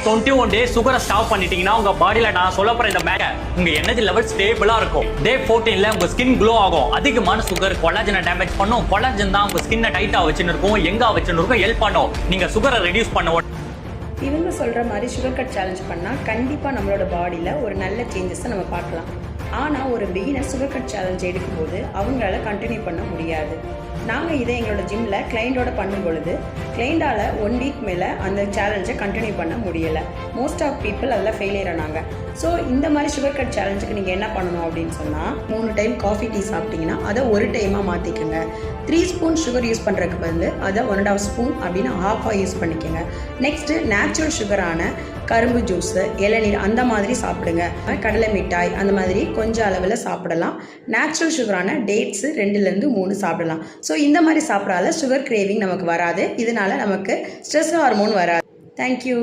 21 days சுகரை stop பண்ணிட்டீங்கன்னா உங்க பாடியில நான் சொல்ல போற இந்த மேக உங்க எனர்ஜி லெவல் ஸ்டேபிளா இருக்கும். டே 14ல உங்க ஸ்கின் க்ளோ ஆகும். அதிகமான சுகர் கொலாஜனை டேமேஜ் பண்ணும். கொலாஜன் தான் உங்க ஸ்கின்னை டைட்டா வச்சுன்னு இருக்கும், எங்கா வச்சுன்னு இருக்கும், ஹெல்ப் பண்ணும். நீங்க சுகரை ரெடியூஸ் பண்ண இவங்க சொல்கிற மாதிரி சுகர் கட் சேலஞ்ச் பண்ணால் கண்டிப்பாக நம்மளோட பாடியில் ஒரு நல்ல சேஞ்சஸை நம்ம பார்க்கலாம். ஆனால் ஒரு பிகினர் சுகர் கட் சேலஞ்ச் எடுக்கும்போது அவங்களால கண்டினியூ பண்ண முடியாது. நாங்கள் இதை எங்களோட ஜிம்மில் கிளைண்டோட பண்ணும் பொழுது கிளைண்டால் 1 வீக் மேலே அந்த சேலஞ்சை கண்டினியூ பண்ண முடியலை. மோஸ்ட் ஆஃப் பீப்புள் அதில் ஃபெயிலியர் ஆனாங்க. ஸோ இந்த மாதிரி சுகர் கட் சேலஞ்சுக்கு நீங்கள் என்ன பண்ணணும் அப்படின்னு சொன்னால் 3 டைம் காஃபி டீ சாப்பிட்டீங்கன்னா அதை ஒரு டைமாக மாற்றிக்கோங்க. 3 ஸ்பூன் சுகர் யூஸ் பண்ணுறதுக்கு பதில் அதை 1.5 ஸ்பூன் அப்படின்னு ஹாஃபாக யூஸ் பண்ணிக்கோங்க. நெக்ஸ்ட்டு நேச்சுரல் சுகரான கரும்பு ஜூஸு, இளநீர் அந்த மாதிரி சாப்பிடுங்க. கடலை மிட்டாய் அந்த மாதிரி கொஞ்சம் அளவில் சாப்பிடலாம். நேச்சுரல் சுகரான டேட்ஸு 2லேருந்து 3 சாப்பிடலாம். ஸோ இந்த மாதிரி சாப்பிட்றால சுகர் கிரேவிங் நமக்கு வராது. இதனால நமக்கு ஸ்ட்ரெஸ் ஹார்மோன் வராது. தேங்க்யூ.